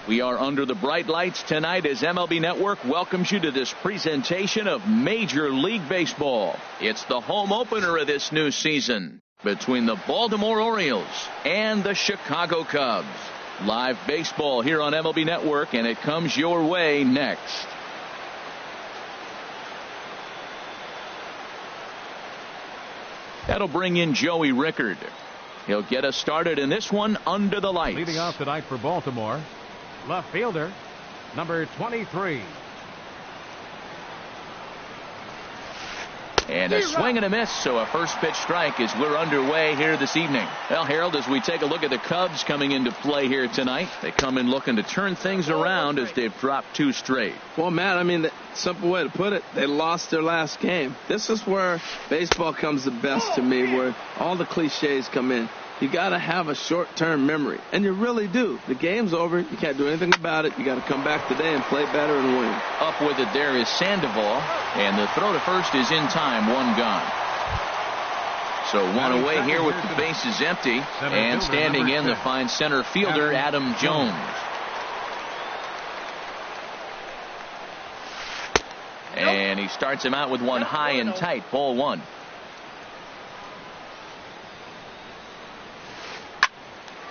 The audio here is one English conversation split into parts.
We are under the bright lights tonight as MLB Network welcomes you to this presentation of Major League Baseball. It's the home opener of this new season between the Baltimore Orioles and the Chicago Cubs. Live baseball here on MLB Network, and it comes your way next. That'll bring in Joey Rickard. He'll get us started in this one under the lights. Leading off tonight for Baltimore, left fielder, number 23. And a swing and a miss, so a first pitch strike as we're underway here this evening. Well, Harold, as we take a look at the Cubs coming into play here tonight, they come in looking to turn things around as they've dropped 2 straight. Well, Matt, I mean, the simple way to put it, they lost their last game. This is where baseball comes the best to me, where all the cliches come in. You got to have a short-term memory, and you really do. The game's over. You can't do anything about it. You got to come back today and play better and win. Up with it there is Sandoval, and the throw to first is in time. 1 gone. So 1 away here with the bases empty, and standing in the fine center fielder Adam Jones. And he starts him out with 1 high and tight. Ball 1.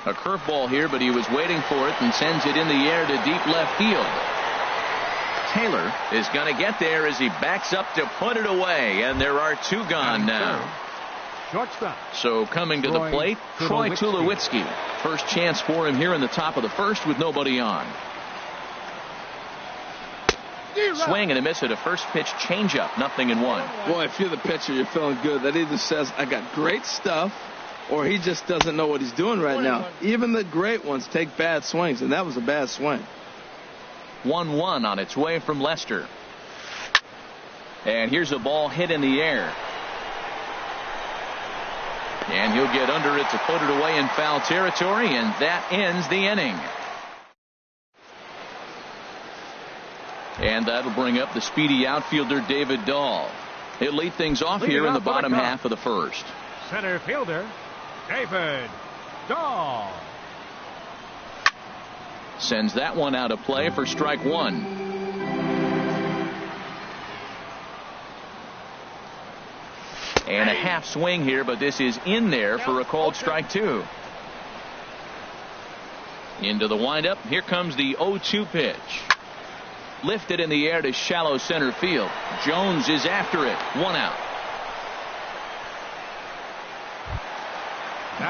A curveball here, but he was waiting for it and sends it in the air to deep left field. Taylor is going to get there as he backs up to put it away, and there are 2 gone now. Shortstop. So coming to the plate, Troy Tulowitzki. First chance for him here in the top of the first with nobody on. Swing and a miss at a first pitch changeup. 0-1. Boy, if you're the pitcher, you're feeling good. That either says, I got great stuff, or he just doesn't know what he's doing right now. Even the great ones take bad swings, and that was a bad swing. 1-1 on its way from Lester. And here's a ball hit in the air. And he'll get under it to put it away in foul territory, and that ends the inning. And that'll bring up the speedy outfielder David Dahl. He'll lead things off here in the bottom half of the first. Center fielder, David Dahl. Sends that one out of play for strike 1. And a half swing here, but this is in there for a called strike 2. Into the windup. Here comes the 0-2 pitch. Lifted in the air to shallow center field. Jones is after it. 1 out.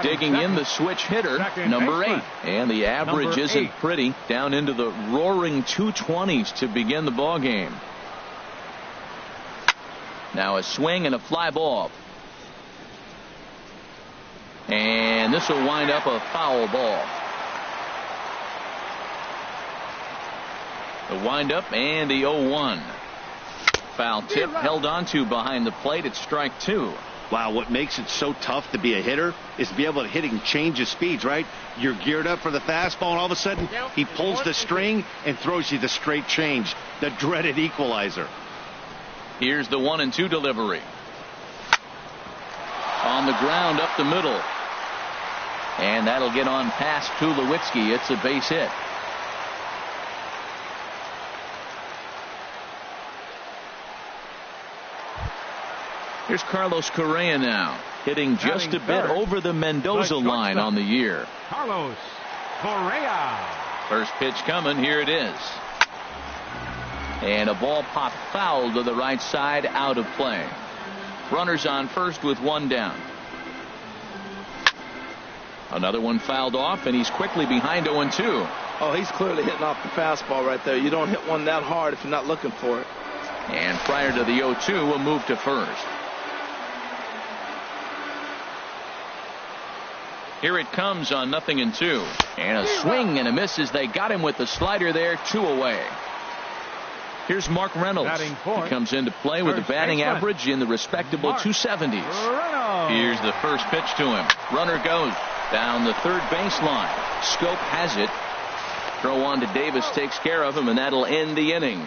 Digging in the switch hitter, number 8. And the average isn't pretty. Down into the roaring 220s to begin the ball game. Now a swing and a fly ball. And this will wind up a foul ball. The windup and the 0-1. Foul tip held onto behind the plate at strike 2. Wow, what makes it so tough to be a hitter is to be able to hit and change his speeds, right? You're geared up for the fastball, and all of a sudden he pulls the string and throws you the straight change, the dreaded equalizer. Here's the 1-2 delivery. On the ground up the middle. And that'll get on past Tulowitzki. It's a base hit. Here's Carlos Correa now, hitting just a bit over the Mendoza line on the year. Carlos Correa. First pitch coming. Here it is. And a ball popped foul to the right side, out of play. Runners on first with 1 down. Another one fouled off, and he's quickly behind 0-2. Oh, he's clearly hitting off the fastball right there. You don't hit one that hard if you're not looking for it. And prior to the 0-2, we'll move to first. Here it comes on 0-2. And a swing and a miss as they got him with the slider there. 2 away. Here's Mark Reynolds. He comes into play with a batting average in the respectable 270s. Here's the first pitch to him. Runner goes down the third baseline. Scope has it. Throw on to Davis takes care of him, and that'll end the inning.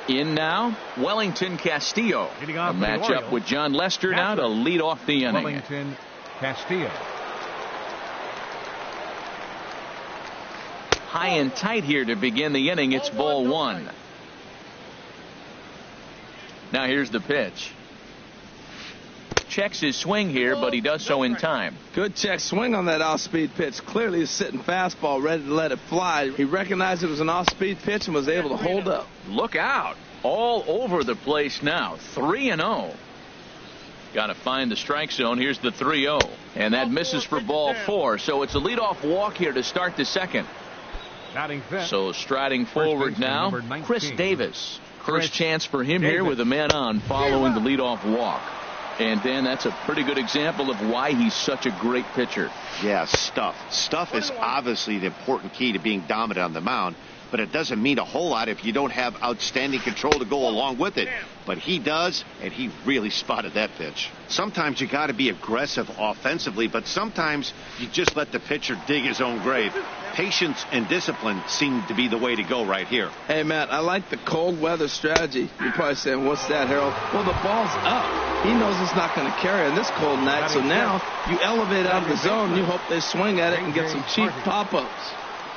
In now, Wellington Castillo. A matchup with John Lester now to lead off the inning. Wellington Castillo. high and tight here to begin the inning. It's ball one. Now here's the pitch. Checks his swing here, but he does so in time. Good check swing on that off-speed pitch. Clearly a sitting fastball ready to let it fly. He recognized it was an off-speed pitch and was able to hold up. Look out. All over the place now. 3-0. Got to find the strike zone. Here's the 3-0. And that misses for ball four. So it's a leadoff walk here to start the second. So striding forward now, Chris Davis. First chance for him here with a man on following the leadoff walk. And then that's a pretty good example of why he's such a great pitcher. Yeah, stuff. Stuff is obviously the important key to being dominant on the mound. But it doesn't mean a whole lot if you don't have outstanding control to go along with it. But he does, and he really spotted that pitch. Sometimes you got to be aggressive offensively, but sometimes you just let the pitcher dig his own grave. Patience and discipline seem to be the way to go right here. Hey, Matt, I like the cold weather strategy. You're probably saying, what's that, Harold? Well, the ball's up. He knows it's not going to carry on this cold night, so now you elevate out of the zone. You hope they swing at it and get some cheap pop-ups.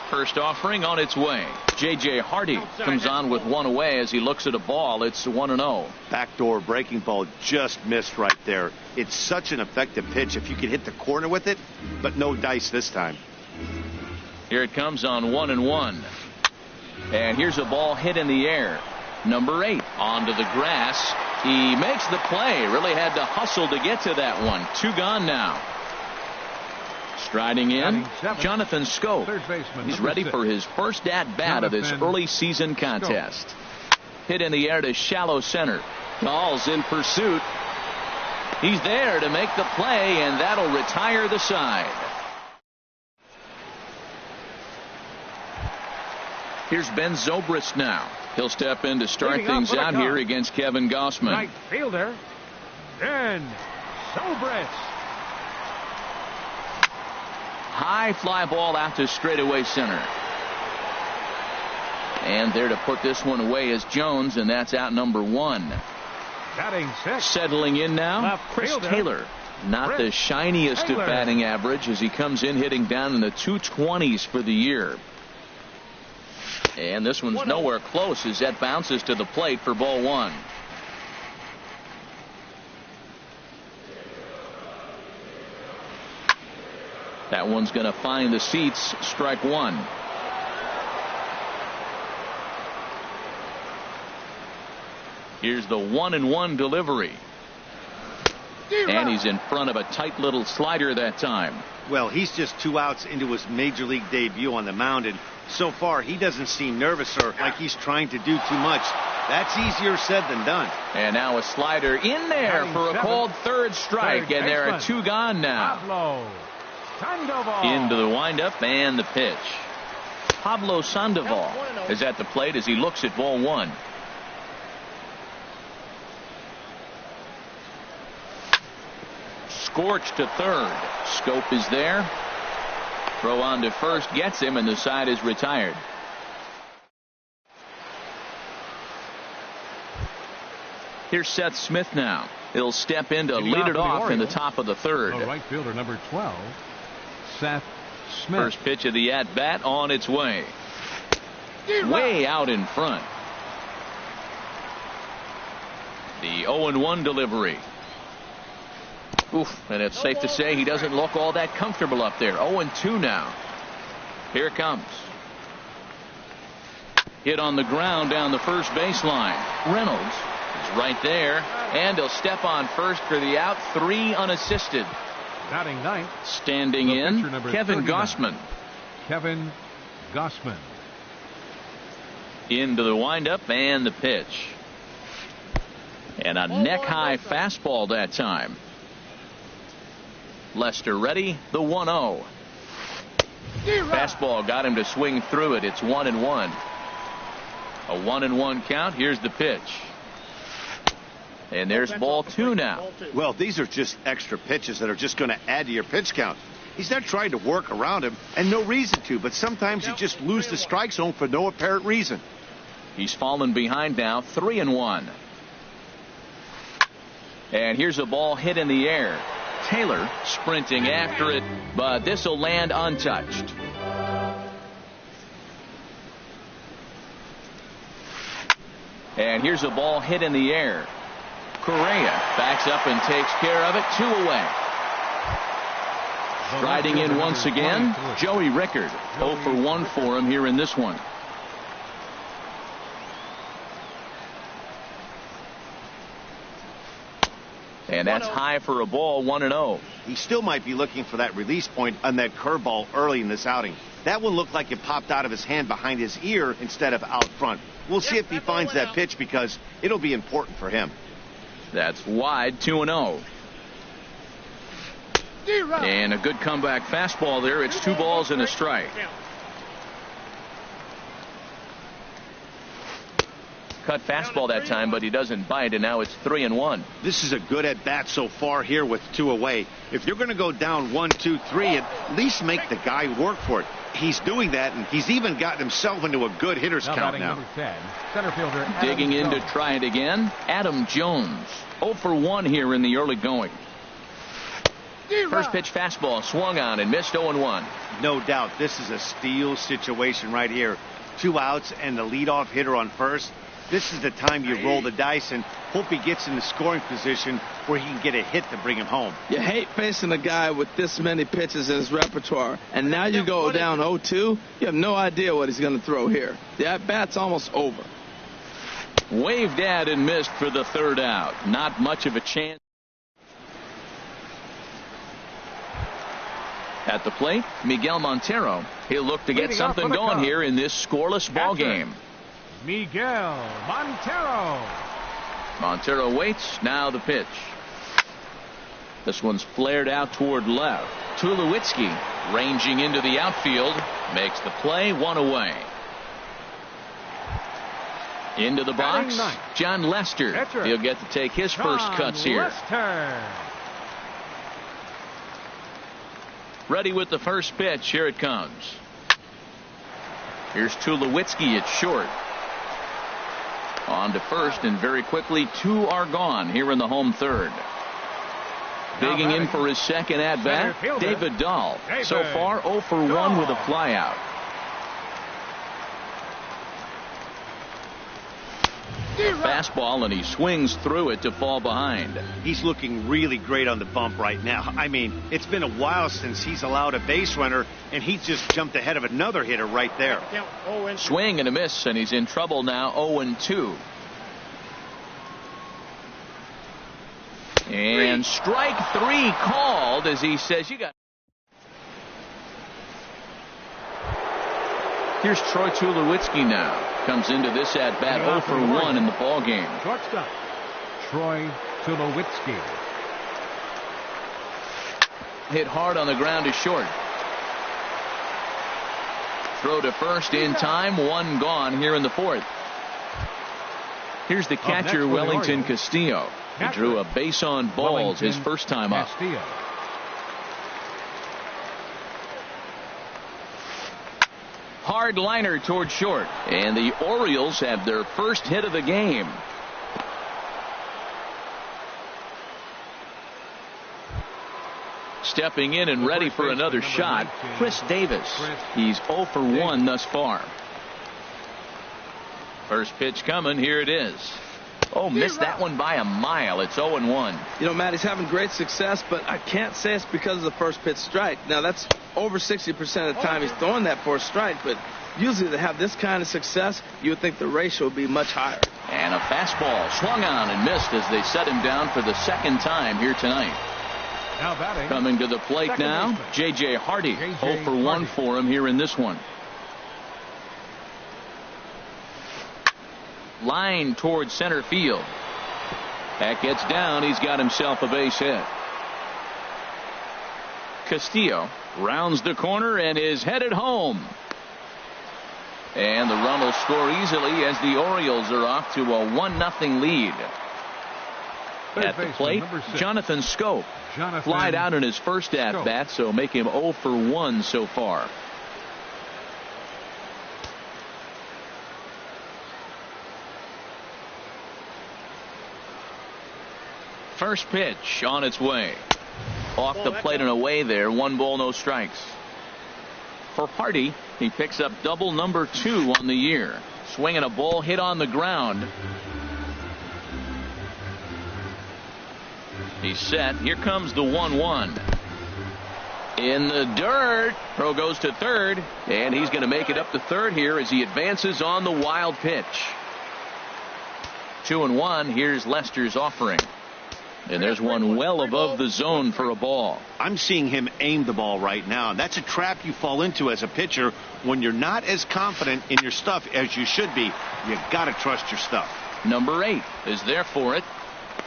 First offering on its way. J.J. Hardy comes on with one away as he looks at a ball. It's 1-0. Backdoor breaking ball just missed right there. It's such an effective pitch if you can hit the corner with it, but no dice this time. Here it comes on 1-1. And here's a ball hit in the air. Number 8 onto the grass. He makes the play. Really had to hustle to get to that one. 2 gone now. Striding in, Jonathan Schoop. He's ready for his first at-bat of this early season contest. Hit in the air to shallow center. Gall's in pursuit. He's there to make the play, and that'll retire the side. Here's Ben Zobrist now. He'll step in to start things out here against Kevin Gausman. Right fielder, Ben Zobrist. High fly ball out to straightaway center. And there to put this one away is Jones, and that's out number 1. Batting six. Settling in now, Chris Taylor. Not the shiniest of batting average as he comes in hitting down in the 220s for the year. And this one's nowhere close as that bounces to the plate for ball 1. That one's going to find the seats. Strike 1. Here's the 1-1 delivery. And he's in front of a tight little slider that time. Well, he's just 2 outs into his major league debut on the mound, and so far he doesn't seem nervous or like he's trying to do too much. That's easier said than done. And now a slider in there for a called third strike, and there are 2 gone now. Into the windup and the pitch. Pablo Sandoval is at the plate as he looks at ball 1. Scorched to third. Schoop is there. Throw on to first gets him, and the side is retired. Here's Seth Smith now. He'll step in to lead it off in the top of the third. Right fielder number 12, Seth Smith. First pitch of the at-bat on its way. Way out in front. The 0-1 delivery. Oof, and it's safe to say he doesn't look all that comfortable up there. 0-2 now. Here it comes. Hit on the ground down the first baseline. Reynolds is right there, and he'll step on first for the out. 3 unassisted. Batting ninth. Standing in, Kevin 39. Gausman. Kevin Gausman. Into the windup and the pitch. And a neck-high fastball that time. Lester ready, the 1-0. Fastball got him to swing through it. It's 1-1. A 1-1 count. Here's the pitch. And there's ball 2 now. Well, these are just extra pitches that are just going to add to your pitch count. He's not trying to work around him, and no reason to, but sometimes you just lose the strike zone for no apparent reason. He's fallen behind now, 3-1. And here's a ball hit in the air. Taylor sprinting after it, but this will land untouched. And here's a ball hit in the air. Correa backs up and takes care of it. 2 away. Striding in once again, Joey Rickard. 0 for 1 for him here in this one. And that's high for a ball, 1-0. He still might be looking for that release point on that curveball early in this outing. That one looked like it popped out of his hand behind his ear instead of out front. We'll see if he finds that pitch because it'll be important for him. That's wide, 2-0. And a good comeback fastball there. It's 2 balls and a strike. Cut fastball that time, but he doesn't bite, and now it's 3-1. This is a good at bat so far here with 2 away. If you're going to go down 1, 2, 3, at least make the guy work for it. He's doing that, and he's even gotten himself into a good hitter's count now. 10, center fielder Digging in to try it again, Adam Jones. 0 for 1 here in the early going. First pitch fastball swung on and missed. 0-1. No doubt this is a steal situation right here. 2 outs and the leadoff hitter on first. This is the time you roll the dice and hope he gets in the scoring position where he can get a hit to bring him home. You hate facing a guy with this many pitches in his repertoire, and now you go down 0-2. You have no idea what he's going to throw here. The at-bat's almost over. Waved at and missed for the 3rd out. Not much of a chance. At the plate, Miguel Montero. He'll look to get something going here in this scoreless ball game. Miguel Montero. Montero waits. Now the pitch. This one's flared out toward left. Tulowitzki ranging into the outfield. Makes the play. 1 away. Into the box, John Lester. He'll get to take his first cuts here. Ready with the first pitch. Here it comes. Here's Tulowitzki at short. On to first, and very quickly 2 are gone here in the home 3rd. Digging in for his second at bat, David Dahl. So far 0 for 1 with a flyout. Fastball, and he swings through it to fall behind. He's looking really great on the bump right now. I mean, it's been a while since he's allowed a base runner, and he's just jumped ahead of another hitter right there. Swing and a miss, and he's in trouble now. 0-2. And strike 3 called as he says, you got. Here's Troy Tulowitzki now. Comes into this at bat 0 for 1 in the ball game. Shortstop, Troy Tulowitzki. Hit hard on the ground to short. Throw to first in time. 1 gone here in the 4th. Here's the catcher, Wellington Castillo. He drew a base on balls his first time up. Hard liner toward short, and the Orioles have their first hit of the game. Stepping in and ready for another shot, Chris Davis. He's 0 for 1 thus far. First pitch coming. Here it is. Oh, missed that one by a mile. It's 0-1. You know, Matt, he's having great success, but I can't say it's because of the first pitch strike. Now, that's over 60% of the time he's throwing that for a strike, but usually to have this kind of success, you would think the ratio would be much higher. And a fastball swung on and missed as they set him down for the 2nd time here tonight. Coming to the plate now, J.J. Hardy. 0 for 1 for him here in this one. Line towards center field. That gets down. He's got himself a base hit. Castillo rounds the corner and is headed home. And the run will score easily as the Orioles are off to a 1-0 lead. At the plate, Jonathan Schoop. Flied out in his first at bat, so make him 0 for 1 so far. First pitch on its way. Off the plate and away there. 1 ball, no strikes. For Hardy, he picks up double number 2 on the year. Swinging a ball hit on the ground. He's set. Here comes the 1-1. In the dirt. Throw goes to third. And he's going to make it up to third here as he advances on the wild pitch. 2-1. Here's Lester's offering. And there's one well above the zone for a ball. I'm seeing him aim the ball right now. That's a trap you fall into as a pitcher when you're not as confident in your stuff as you should be. You got to trust your stuff. Number 8 is there for it.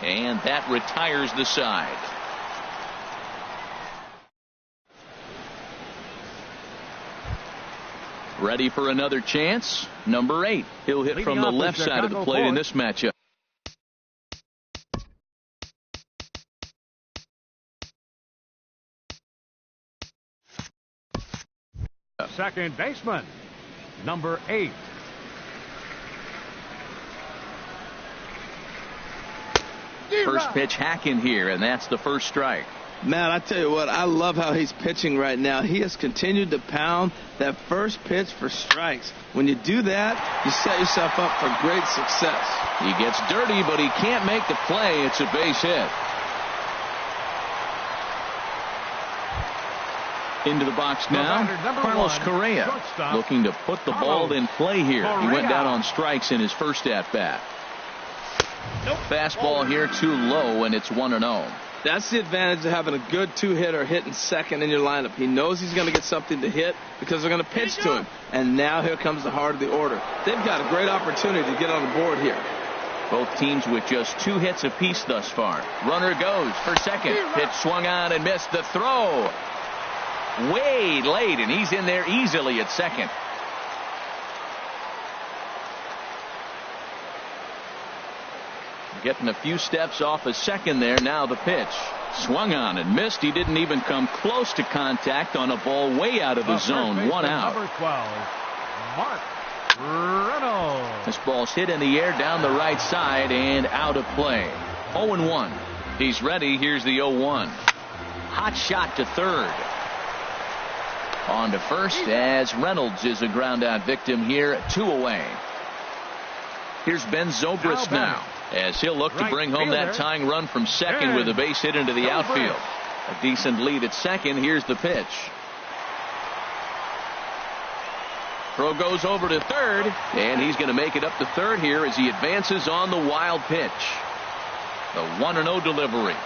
And that retires the side. Ready for another chance. Number 8. He'll hit from the left side of the plate in this matchup. Second baseman, number 8. First pitch hack in here, and that's the first strike. Man, I tell you what, I love how he's pitching right now. He has continued to pound that first pitch for strikes. When you do that, you set yourself up for great success. He gets dirty, but he can't make the play. It's a base hit. Into the box now, Carlos Correa, looking to put the ball in play here. He went down on strikes in his first at-bat. Fastball here too low, and it's 1-0. That's the advantage of having a good 2-hitter hitting second in your lineup. He knows he's going to get something to hit because they're going to pitch to him. And now here comes the heart of the order. They've got a great opportunity to get on the board here. Both teams with just 2 hits apiece thus far. Runner goes for second. Pitch swung on and missed. The throw way late, and he's in there easily at second. Getting a few steps off a second there. Now the pitch. Swung on and missed. He didn't even come close to contact on a ball way out of the zone. 1 out. Number 12, Mark Reynolds. This ball's hit in the air down the right side and out of play. 0-1. He's ready. Here's the 0-1. Hot shot to third. On to first as Reynolds is a ground out victim here. 2 away. Here's Ben Zobrist now, as he'll look to bring home that tying run from second with a base hit into the outfield. A decent lead at second. Here's the pitch. Throw goes over to third, and he's going to make it up to third here as he advances on the wild pitch. The 1-0 delivery.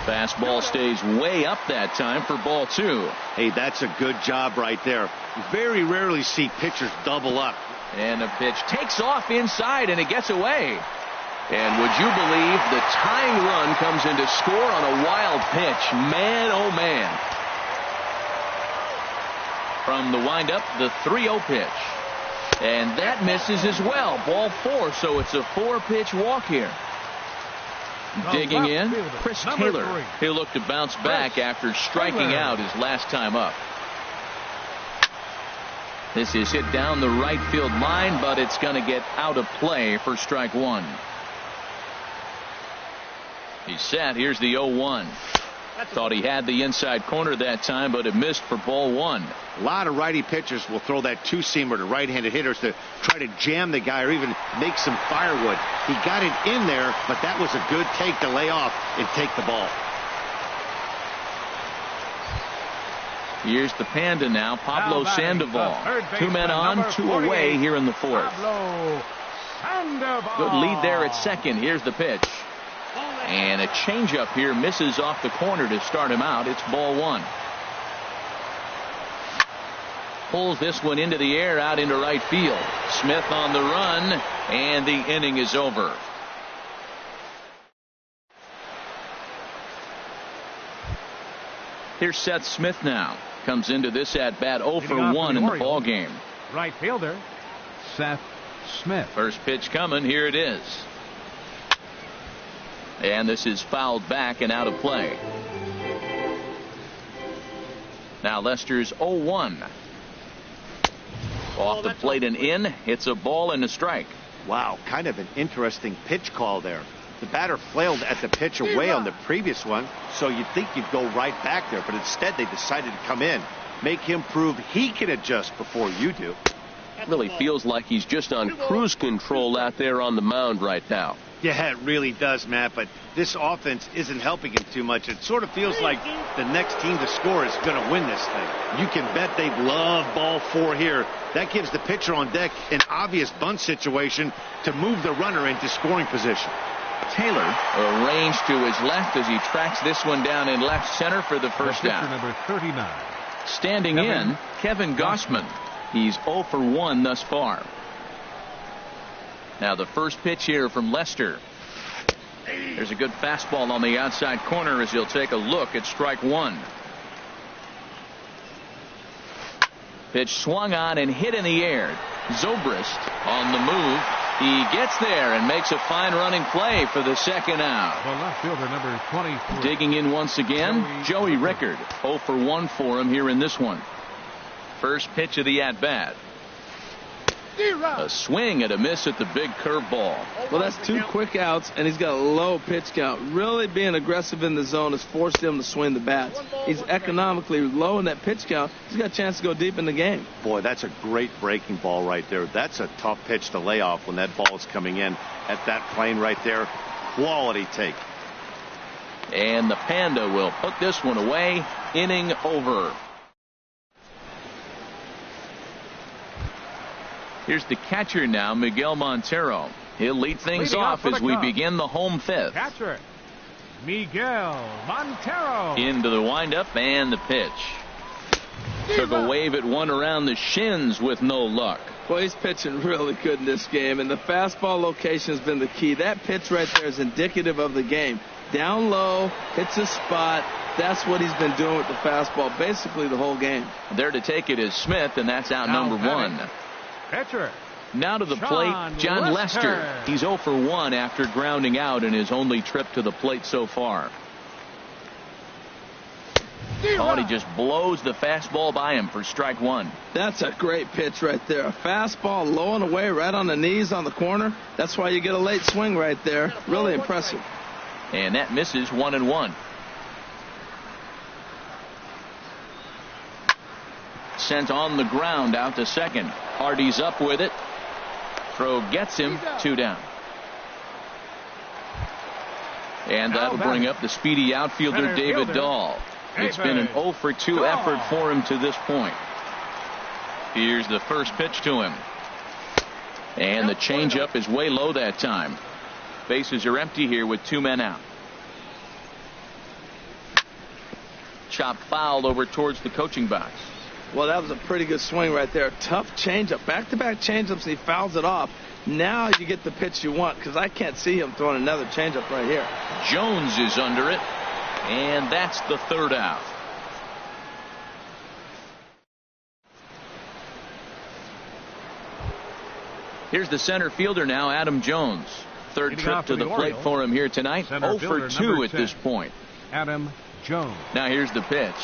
Fastball stays way up that time for ball 2. Hey, that's a good job right there. Very rarely see pitchers double up. And the pitch takes off inside, and it gets away. And would you believe the tying run comes in to score on a wild pitch? Man, oh man. From the windup, the 3-0 pitch. And that misses as well. Ball 4, so it's a 4-pitch walk here. Digging in, Chris Taylor. He'll look to bounce back after striking out his last time up. This is hit down the right field line, but it's going to get out of play for strike 1. He's set. Here's the 0-1. Thought he had the inside corner that time, but it missed for ball 1. A lot of righty pitchers will throw that 2-seamer to right-handed hitters to try to jam the guy or even make some firewood. He got it in there, but that was a good take to lay off and take the ball. Here's the Panda now, Pablo Sandoval. 2 men on, 2 away here in the 4th. Good lead there at second. Here's the pitch. And a changeup here misses off the corner to start him out. It's ball 1. Pulls this one into the air out into right field. Smith on the run, and the inning is over. Here's Seth Smith now. Comes into this at bat 0 for 1 in the ball game. Right fielder, Seth Smith. First pitch coming. Here it is. And this is fouled back and out of play. Now Lester's 0-1. Off the plate and in. It's a ball and a strike. Wow, kind of an interesting pitch call there. The batter flailed at the pitch away on the previous one, so you'd think you'd go right back there, but instead they decided to come in. Make him prove he can adjust before you do. Really feels like he's just on cruise control out there on the mound right now. Yeah, it really does, Matt, but this offense isn't helping him too much. It sort of feels like the next team to score is going to win this thing. You can bet they'd love ball 4 here. That gives the pitcher on deck an obvious bunt situation to move the runner into scoring position. Taylor arranged to his left as he tracks this one down in left center for the first out. Number 39. Standing in, Kevin Gausman. He's 0 for 1 thus far. Now the first pitch here from Lester. There's a good fastball on the outside corner as he'll take a look at strike 1. Pitch swung on and hit in the air. Zobrist on the move. He gets there and makes a fine running play for the second out. The left fielder, number 23. Digging in once again, Joey Rickard. 0 for 1 for him here in this one. First pitch of the at-bat. A swing and a miss at the big curveball. Well, that's 2 quick outs, and he's got a low pitch count. Really being aggressive in the zone has forced him to swing the bats. He's economically low in that pitch count. He's got a chance to go deep in the game. Boy, that's a great breaking ball right there. That's a tough pitch to lay off when that ball is coming in at that plane right there. Quality take. And the Panda will put this one away. Inning over. Here's the catcher now, Miguel Montero. He'll lead things off as we begin the home 5th. Catcher, Miguel Montero. Into the windup and the pitch. Took a wave at one around the shins with no luck. Well, he's pitching really good in this game, and the fastball location has been the key. That pitch right there is indicative of the game. Down low, hits a spot. That's what he's been doing with the fastball basically the whole game. There to take it is Smith, and that's out number 1. Pitcher. Now to the plate, John Lester. He's 0 for 1 after grounding out in his only trip to the plate so far. Oh, and he just blows the fastball by him for strike 1. That's a great pitch right there. A fastball low and away right on the knees on the corner. That's why you get a late swing right there. Really impressive. And that misses 1-1. Sent on the ground out to second. Hardy's up with it. Throw gets him. 2 down. And that'll bring up the speedy outfielder David Dahl. It's been an 0 for 2 effort for him to this point. Here's the first pitch to him. And the changeup is way low that time. Bases are empty here with 2 men out. Chop fouled over towards the coaching box. Well, that was a pretty good swing right there. Tough changeup. Back-to-back changeups, and he fouls it off. Now you get the pitch you want, because I can't see him throwing another changeup right here. Jones is under it, and that's the 3rd out. Here's the center fielder now, Adam Jones. 3rd trip to the plate for him here tonight. 0 for 2 at this point. Adam Jones. Now here's the pitch.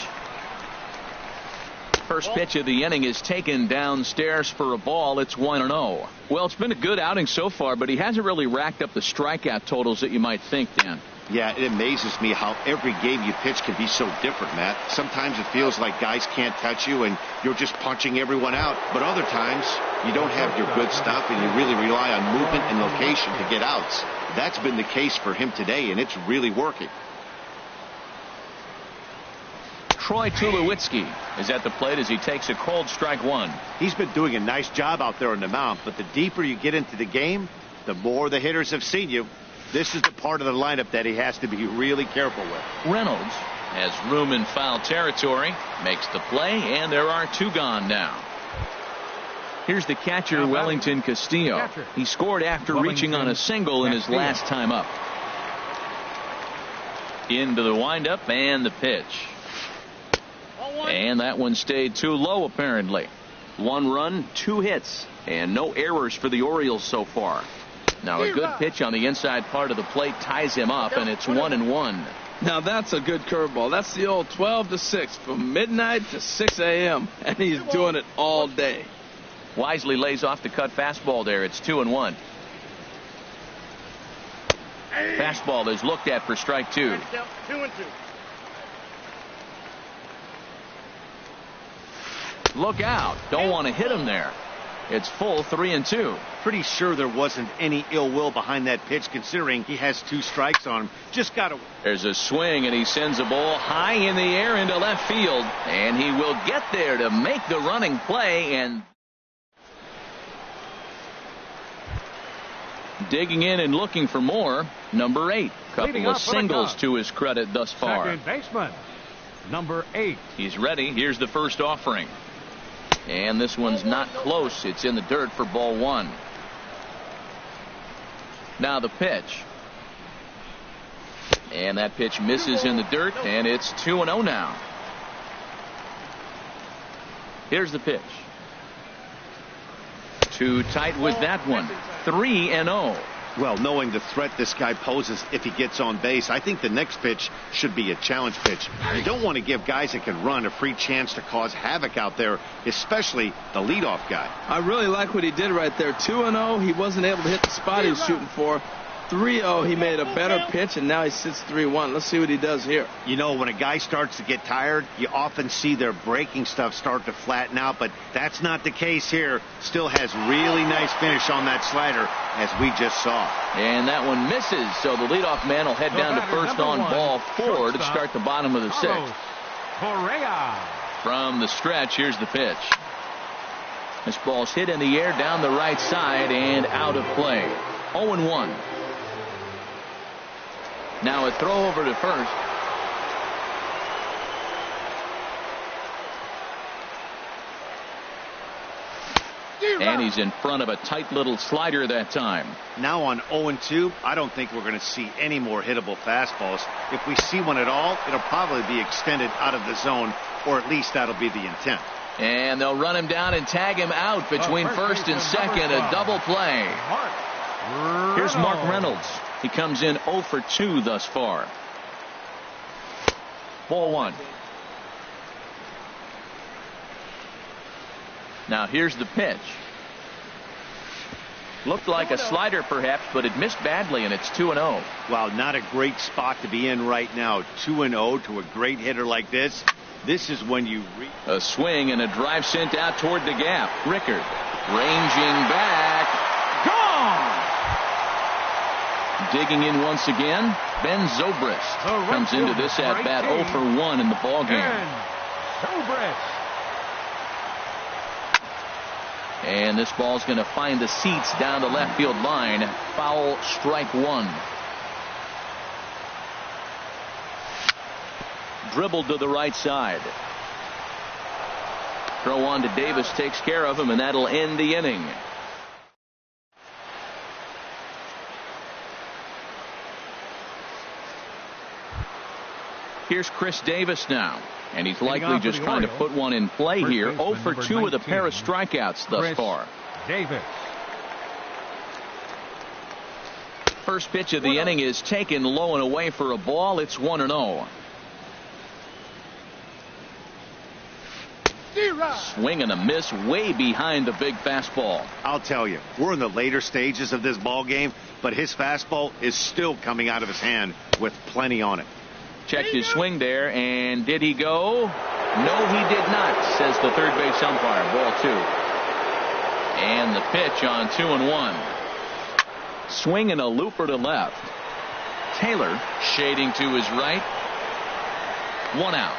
First pitch of the inning is taken downstairs for a ball. It's 1-0. Well, it's been a good outing so far, but he hasn't really racked up the strikeout totals that you might think, Dan. Yeah, it amazes me how every game you pitch can be so different, Matt. Sometimes it feels like guys can't touch you and you're just punching everyone out. But other times you don't have your good stuff and you really rely on movement and location to get outs. That's been the case for him today, and it's really working. Troy Tulowitzki is at the plate as he takes a cold strike 1. He's been doing a nice job out there on the mound, but the deeper you get into the game, the more the hitters have seen you. This is the part of the lineup that he has to be really careful with. Reynolds has room in foul territory, makes the play, and there are 2 gone now. Here's the catcher, Wellington Castillo. He scored after reaching on a single in his last time up. Into the windup and the pitch. And that one stayed too low, apparently. 1 run, 2 hits, and no errors for the Orioles so far. Now a good pitch on the inside part of the plate ties him up, and it's 1-1. Now that's a good curveball. That's the old 12 to 6 from midnight to 6 a.m. and he's doing it all day. Wisely lays off the cut fastball there. It's 2-1. Fastball is looked at for strike 2. 2-2. Look out. Don't want to hit him there. It's full 3-2. Pretty sure there wasn't any ill will behind that pitch, considering he has 2 strikes on him. Just got to. There's a swing, and he sends a ball high in the air into left field, and he will get there to make the running play. And digging in and looking for more, number 8. Couple of singles to his credit thus far. Second baseman, number 8. He's ready. Here's the first offering. And this one's not close. It's in the dirt for ball 1. Now the pitch. And that pitch misses in the dirt, and it's 2-0 now. Here's the pitch. Too tight with that one. 3-0. Well, knowing the threat this guy poses if he gets on base, I think the next pitch should be a challenge pitch. You don't want to give guys that can run a free chance to cause havoc out there, especially the leadoff guy. I really like what he did right there. 2-0, he wasn't able to hit the spot he was shooting for. 3-0, he made a better pitch, and now he sits 3-1. Let's see what he does here. You know, when a guy starts to get tired, you often see their breaking stuff start to flatten out, but that's not the case here. Still has really nice finish on that slider, as we just saw. And that one misses, so the leadoff man will head down to first on ball 4 to start the bottom of the 6th. Correa. From the stretch, here's the pitch. This ball's hit in the air down the right side and out of play. 0-1. Now a throw over to first. And he's in front of a tight little slider that time. Now on 0-2, I don't think we're going to see any more hittable fastballs. If we see one at all, it'll probably be extended out of the zone, or at least that'll be the intent. And they'll run him down and tag him out between first and second. A double play. Here's Mark Reynolds. He comes in 0 for 2 thus far. Ball 1. Now here's the pitch. Looked like a slider perhaps, but it missed badly, and it's 2-0. Well, not a great spot to be in right now. 2-0 to a great hitter like this. This is when you a swing and a drive sent out toward the gap. Rickard ranging back. Gone! Digging in once again, Ben Zobrist comes into this at bat 0 for 1 in the ball game. And this ball's going to find the seats down the left field line. Foul, strike 1. Dribbled to the right side. Throw on to Davis, takes care of him, and that'll end the inning. Here's Chris Davis now, and he's likely just trying to put one in play here. 0 for 2 with a pair of strikeouts thus far. Davis. First pitch of the inning is taken low and away for a ball. It's 1-0. Swing and a miss way behind the big fastball. I'll tell you, we're in the later stages of this ball game, but his fastball is still coming out of his hand with plenty on it. Checked his swing there, and did he go? No, he did not, says the third base umpire. Ball 2. And the pitch on 2-1. Swing and a looper to left. Taylor shading to his right. 1 out.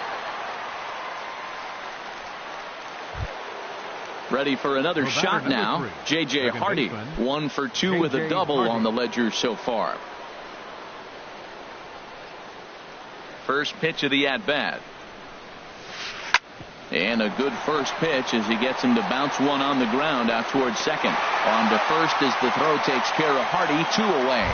Ready for another shot now. J.J. Hardy, 1 for 2 with a double on the ledger so far. First pitch of the at-bat. And a good first pitch as he gets him to bounce one on the ground out towards second. On to first as the throw takes care of Hardy. 2 away.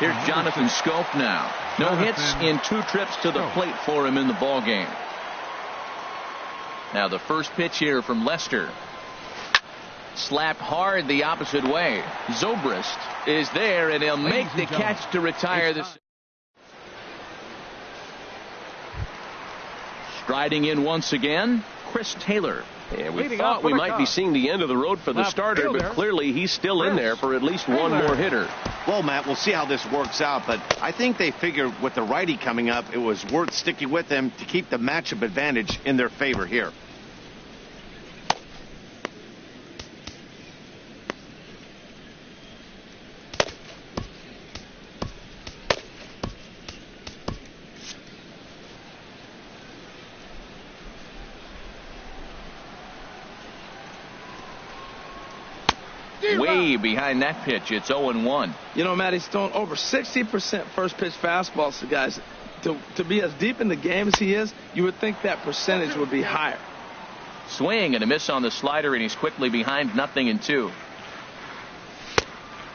Here's Jonathan Schoop now. No hits in 2 trips to the plate for him in the ball game. Now the first pitch here from Lester. Slapped hard the opposite way. Zobrist is there, and he'll make the catch to retire this. Striding in once again, Chris Taylor. Yeah, we thought we might be seeing the end of the road for the starter, but clearly he's still in there for at least one more hitter. Well, Matt, we'll see how this works out, but I think they figured with the righty coming up, it was worth sticking with them to keep the matchup advantage in their favor here. way behind that pitch. It's 0-1. You know, Matt, he's thrown over 60% first pitch fastballs to guys. To be as deep in the game as he is, you would think that percentage would be higher. Swing and a miss on the slider, and he's quickly behind 0-2.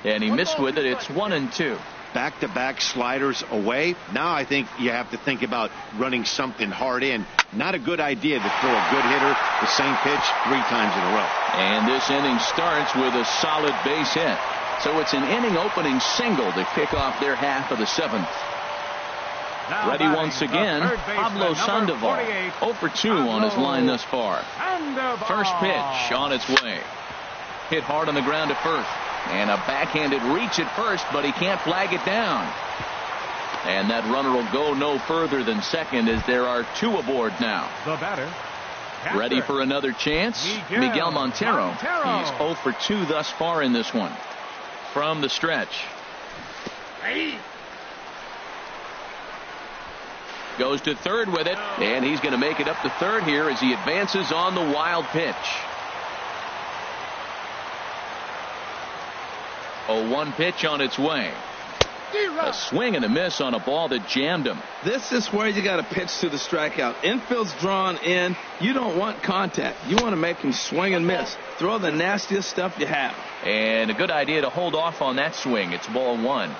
And he missed with it. It's 1-2. Back-to-back sliders away. Now I think you have to think about running something hard in. Not a good idea to throw a good hitter the same pitch 3 times in a row. And this inning starts with a solid base hit. So it's an inning opening single to kick off their half of the 7th. Now ready once again, Pablo Sandoval. 0 for 2 on his line thus far. First pitch on its way. Hit hard on the ground to first. And a backhanded reach at first, but he can't flag it down. And that runner will go no further than second as there are 2 aboard now. The batter. Ready for another chance? Miguel Montero. He's 0 for 2 thus far in this one. From the stretch. Goes to third with it, and he's going to make it up to third here as he advances on the wild pitch. 0-1 pitch on its way. A swing and a miss on a ball that jammed him. This is where you got to pitch to the strikeout. Infield's drawn in. You don't want contact. You want to make him swing and miss. Throw the nastiest stuff you have. And a good idea to hold off on that swing. It's ball 1.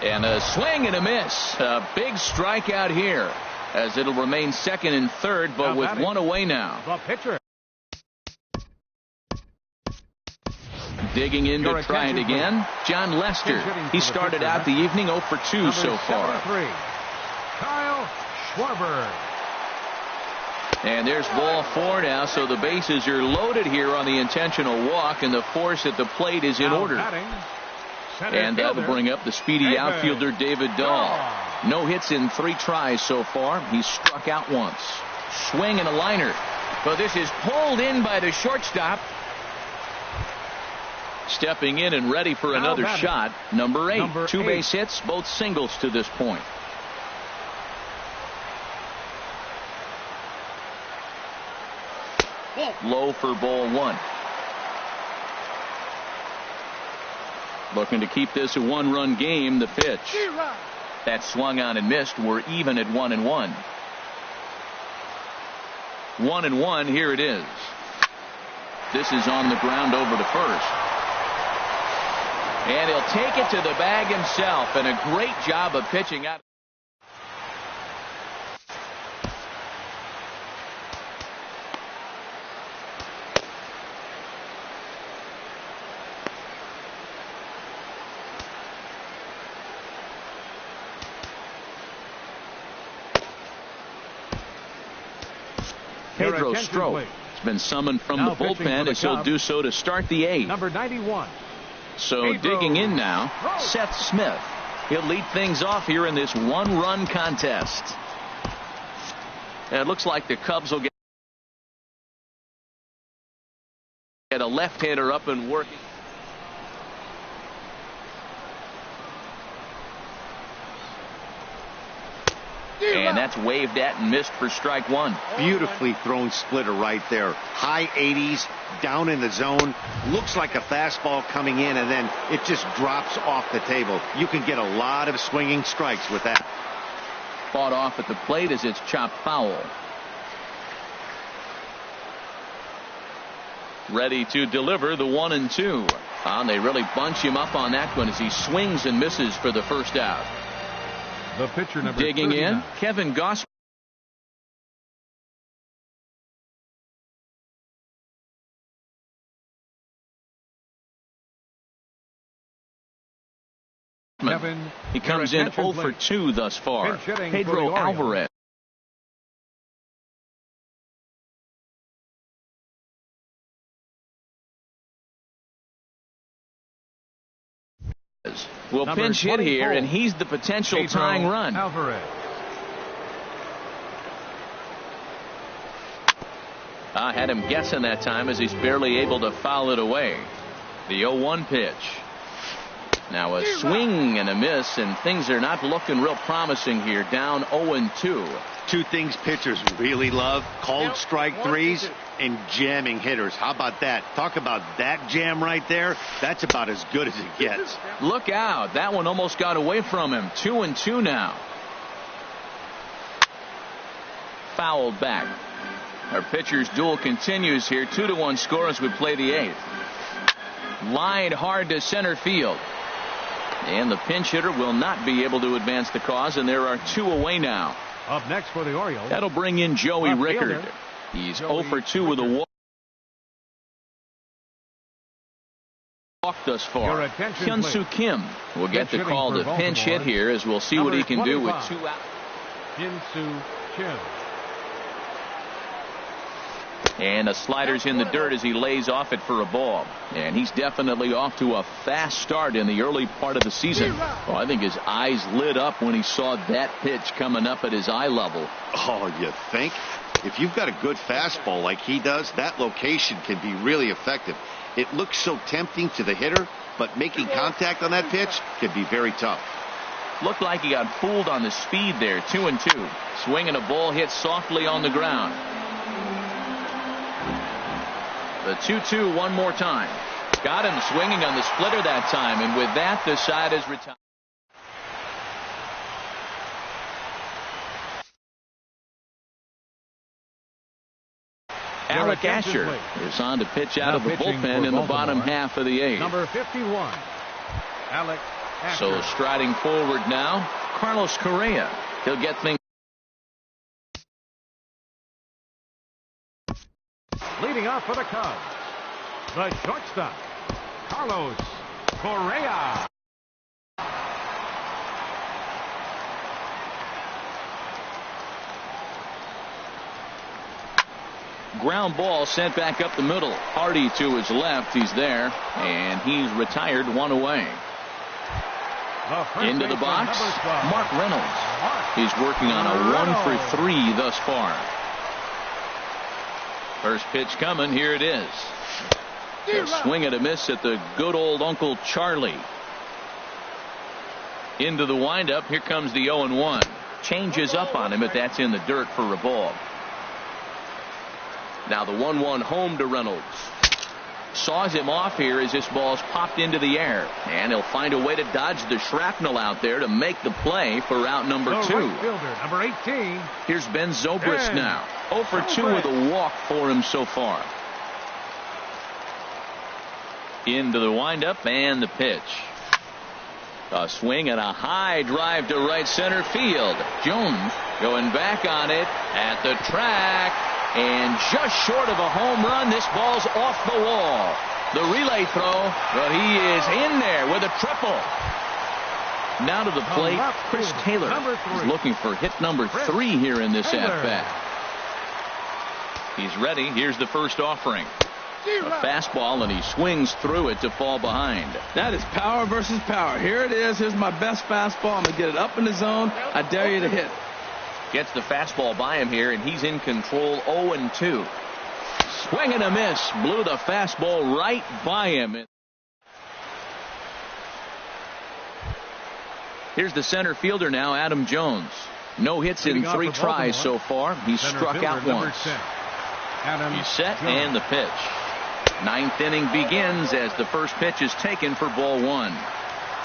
And a swing and a miss. A big strikeout here as it'll remain second and third, but with 1 away now. The pitcher. Digging in to try it again, John Lester. He started out the evening 0 for 2 so far. Kyle Schwarber. And there's ball 4 now, so the bases are loaded here on the intentional walk, and the force at the plate is in order. And that'll bring up the speedy outfielder David Dahl. No hits in 3 tries so far. He's struck out once. Swing and a liner. But this is pulled in by the shortstop. Stepping in and ready for another shot. Number 8. 2 base hits, both singles to this point. Low for ball 1. Looking to keep this a 1-run game. The pitch. That swung on and missed. We're even at 1-1. 1-1. Here it is. This is on the ground over to first. And he'll take it to the bag himself, and a great job of pitching out. Pedro Strop has been summoned from the bullpen as he'll do so to start the 8th. Number 91. So digging in now, Seth Smith. He'll lead things off here in this 1-run contest. And it looks like the Cubs will get a left-hander up and working. And that's waved at and missed for strike 1. Beautifully thrown splitter right there. High 80s, down in the zone. Looks like a fastball coming in, and then it just drops off the table. You can get a lot of swinging strikes with that. Fought off at the plate as it's chopped foul. Ready to deliver the 1-2. And they really bunch him up on that one as he swings and misses for the first out. The pitcher number digging 39. in, Kevin Gausman. He comes in 0 for 2 thus far. Pedro Alvarez. Will pinch hit here, and he's the potential tying run. Alvarez. I had him guessing that time as he's barely able to foul it away. The 0-1 pitch. Now a swing and a miss, and things are not looking real promising here. Down 0-2. Two things pitchers really love: called strike threes and jamming hitters. How about that? Talk about that jam right there. That's about as good as it gets. Look out. That one almost got away from him. 2-2 now. Fouled back. Our pitcher's duel continues here. 2-1 score as we play the 8th. Lined hard to center field. And the pinch hitter will not be able to advance the cause, and there are 2 away now. Up next for the Orioles. That'll bring in Joey Rickard. He's 0 for 2 with a walk thus far. Hyun-Soo Kim will get the call to pinch hit here, as we'll see what he can do with 2 outs. Hyun-Soo Kim. And a slider's in the dirt as he lays off it for a ball. And he's definitely off to a fast start in the early part of the season. Oh, I think his eyes lit up when he saw that pitch coming up at his eye level. Oh, you think? If you've got a good fastball like he does, that location can be really effective. It looks so tempting to the hitter, but making contact on that pitch can be very tough. Looked like he got fooled on the speed there. 2-2. Swinging a ball hit softly on the ground. The 2-2 one more time. Got him swinging on the splitter that time, and with that the side is retired. Alec Asher is on to pitch out of the bullpen in the bottom half of the 8th. Number 51, Alec Asher. So striding forward now, Carlos Correa. He'll get things. Leading off for the Cubs, the shortstop, Carlos Correa. Ground ball sent back up the middle. Hardy to his left. He's there, and he's retired, 1 away. Into the box, Mark Reynolds. He's working on a 1 for 3 thus far. First pitch coming. Here it is. A swing and a miss at the good old Uncle Charlie. Into the windup. Here comes the 0-1. Changes up on him, but that's in the dirt for a ball. Now the 1-1 home to Reynolds. Saws him off here as this ball's popped into the air. And he'll find a way to dodge the shrapnel out there to make the play for out number 2. Right fielder, number 18. Here's Ben Zobrist now. 0 for 2 with a walk for him so far. Into the windup and the pitch. A swing and a high drive to right center field. Jones going back on it at the track. And just short of a home run, this ball's off the wall. The relay throw, but he is in there with a triple. Now to the plate, Chris Taylor is looking for hit number 3 here in this at-bat. He's ready. Here's the first offering. A fastball, and he swings through it to fall behind. That is power versus power. Here it is. Here's my best fastball. I'm going to get it up in the zone. I dare you to hit. Gets the fastball by him here, and he's in control. 0-2. Swing and a miss. Blew the fastball right by him. Here's the center fielder now, Adam Jones. No hits in 3 tries so far. He's struck out once. He's set and the pitch. 9th inning begins as the first pitch is taken for ball 1.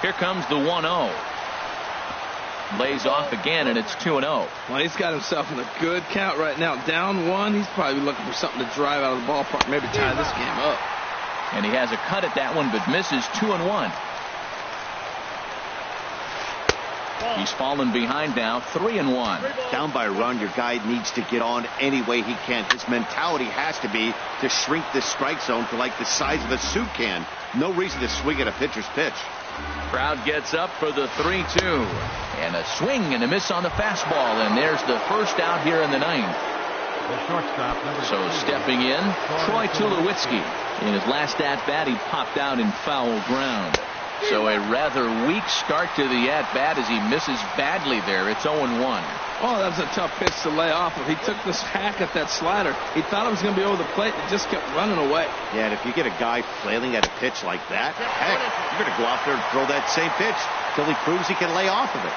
Here comes the 1-0. Lays off again, and it's 2-0. Well, he's got himself in a good count right now. Down 1. He's probably looking for something to drive out of the ballpark, maybe tie this game up. And he has a cut at that one, but misses. 2-1. He's fallen behind now. 3-1. Down by a run, your guy needs to get on any way he can. His mentality has to be to shrink this strike zone to like the size of a soup can. No reason to swing at a pitcher's pitch. Crowd gets up for the 3-2. And a swing and a miss on the fastball. And there's the first out here in the 9th. The shortstop, so stepping in, Troy Tulowitzki. In his last at-bat, he popped out in foul ground. So a rather weak start to the at-bat as he misses badly there. It's 0-1. Oh, that was a tough pitch to lay off of. He took this hack at that slider. He thought it was going to be over the plate. It just kept running away. Yeah, and if you get a guy flailing at a pitch like that, heck, you're going to go out there and throw that same pitch till he proves he can lay off of it.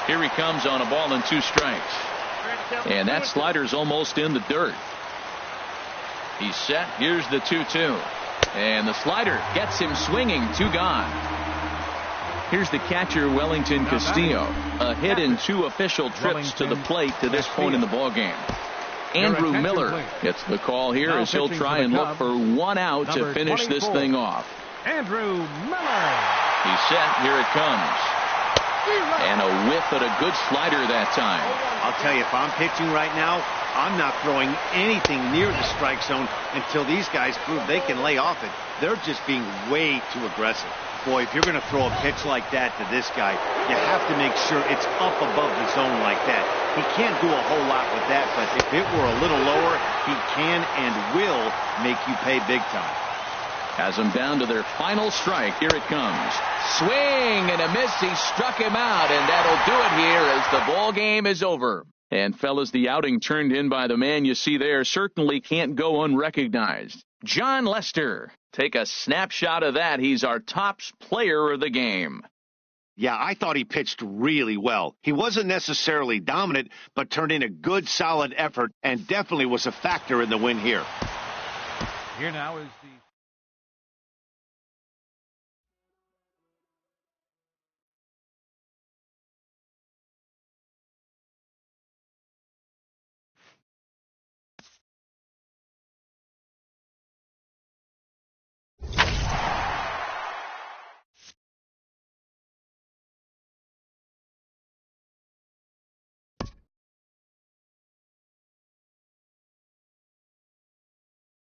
Here he comes on a ball and 2 strikes. And that slider's almost in the dirt. He's set. Here's the 2-2. And the slider gets him swinging. 2 gone. Here's the catcher, Wellington Castillo. A hit in 2 official trips to the plate to this point in the ballgame. Andrew Miller gets the call here as he'll try and look for 1 out to finish this thing off. Andrew Miller. He's set. Here it comes. And a whiff at a good slider that time. I'll tell you, if I'm pitching right now, I'm not throwing anything near the strike zone until these guys prove they can lay off it. They're just being way too aggressive. Boy, if you're going to throw a pitch like that to this guy, you have to make sure it's up above the zone like that. He can't do a whole lot with that, but if it were a little lower, he can and will make you pay big time. Has them down to their final strike. Here it comes. Swing and a miss. He struck him out, and that'll do it here as the ball game is over. And fellas, the outing turned in by the man you see there certainly can't go unrecognized. Jon Lester. Take a snapshot of that. He's our top player of the game. Yeah, I thought he pitched really well. He wasn't necessarily dominant, but turned in a good, solid effort and definitely was a factor in the win here. Here now is the